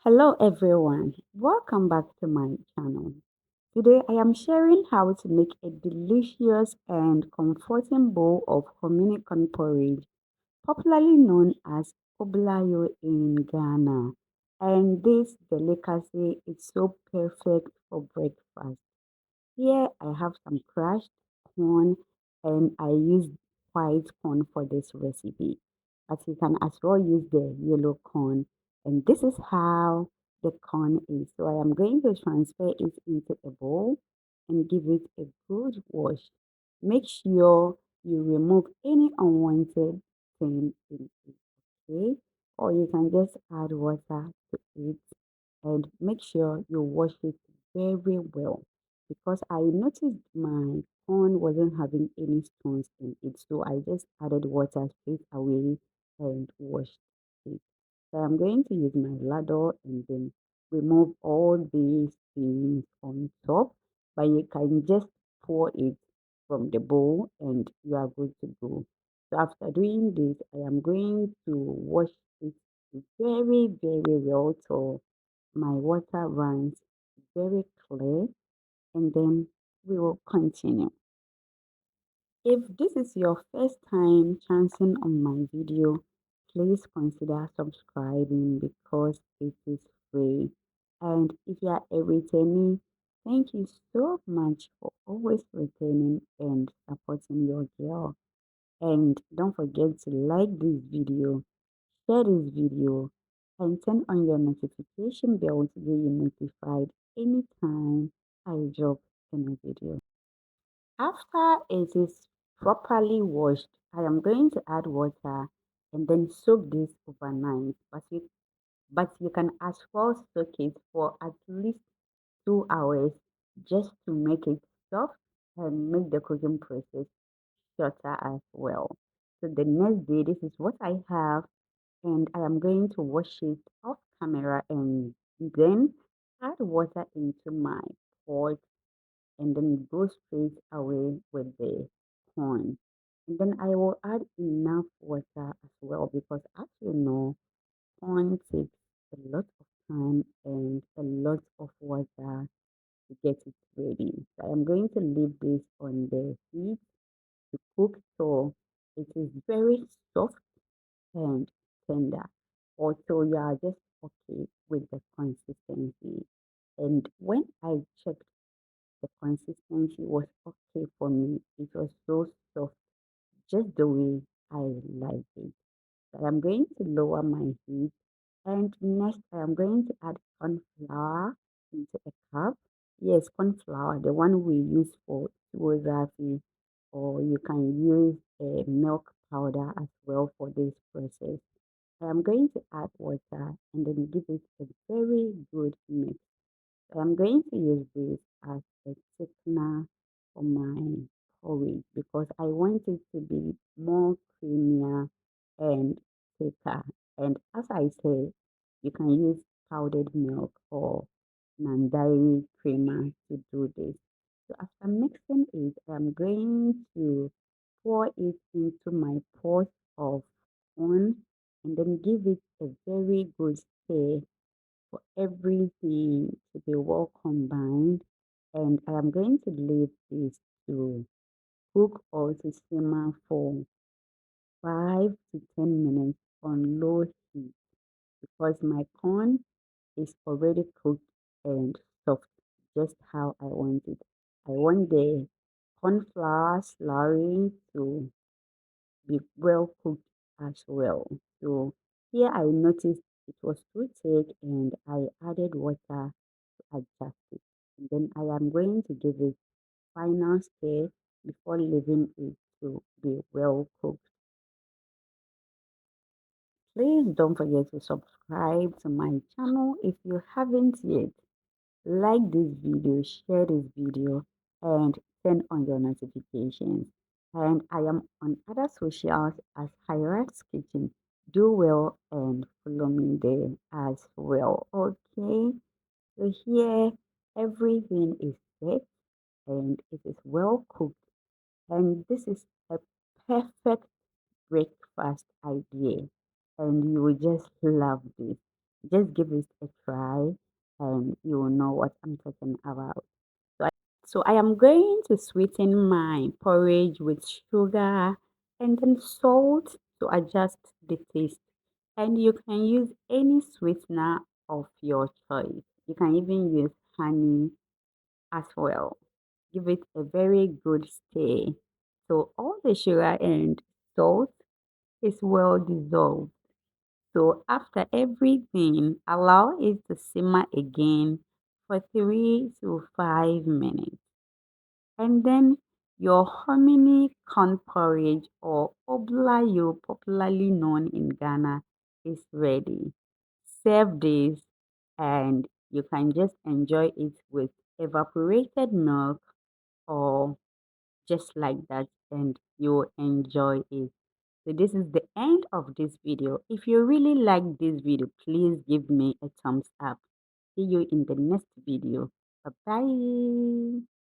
Hello everyone, welcome back to my channel. Today I am sharing how to make a delicious and comforting bowl of hominy corn porridge, popularly known as Oblayo in Ghana. And this delicacy is so perfect for breakfast. Here I have some crushed corn and I used white corn for this recipe. But you can as well use the yellow corn. And this is how the corn is. So I am going to transfer it into a bowl and give it a good wash. Make sure you remove any unwanted thing in it, okay? Or you can just add water to it and make sure you wash it very well because I noticed my corn wasn't having any stones in it. So I just added water straight away and washed it. So I'm going to use my ladle and then remove all these things on top, but you can just pour it from the bowl and you are good to go. So after doing this, I am going to wash it very well till my water runs very clear and then we will continue. If this is your first time chancing on my video, please consider subscribing because it is free. And if you are a returnee, thank you so much for always returning and supporting your girl. And don't forget to like this video, share this video, and turn on your notification bell to get you notified anytime I drop a new video. After it is properly washed, I am going to add water and then soak this overnight. But you can as well soak it for at least 2 hours just to make it soft and make the cooking process shorter as well. So the next day, this is what I have, and I am going to wash it off camera and then add water into my pot and then go straight away with the corn. And then I will add enough water as well because as you know, corn takes a lot of time and a lot of water to get it ready. So I'm going to leave this on the heat to cook so it is very soft and tender. Also, you are just okay with the consistency. And when I checked, the consistency was okay for me. It was so soft, just the way I like it. So I'm going to lower my heat. And next, I'm going to add corn flour into a cup. Yes, corn flour, the one we use for tuwo, or you can use milk powder as well for this process. I'm going to add water and then give it a very good mix. I'm going to use this as a thickener for my porridge because I want it to be more creamier and thicker. And as I say, you can use powdered milk or non-dairy creamer to do this. So after mixing it, I'm going to pour it into my pot of corn and then give it a very good stir for everything to be well combined. And I am going to leave this to cook or to simmer for 5 to 10 minutes on low heat because my corn is already cooked and soft, just how I want it. I want the corn flour slurry to be well cooked as well. So here I noticed it was too thick and I added water to adjust it. And then I am going to give it final stir before leaving it to be well cooked. Please don't forget to subscribe to my channel if you haven't yet. Like this video, share this video, and turn on your notifications. And I am on other socials as Hyrax Kitchen. Do well and follow me there as well. Okay, so here everything is set and it is well cooked, and this is a perfect breakfast idea, and you will just love this. Just give it a try and you will know what I'm talking about. So I am going to sweeten my porridge with sugar and then salt to adjust the taste. And you can use any sweetener of your choice. You can even use honey as well. Give it a very good stir. So all the sugar and salt is well dissolved. So after everything, allow it to simmer again for 3 to 5 minutes. And then your hominy corn porridge or Oblayo, popularly known in Ghana, is ready. Serve this and you can just enjoy it with evaporated milk or just like that and you'll enjoy it. So this is the end of this video. If you really like this video, please give me a thumbs up. See you in the next video. Bye bye.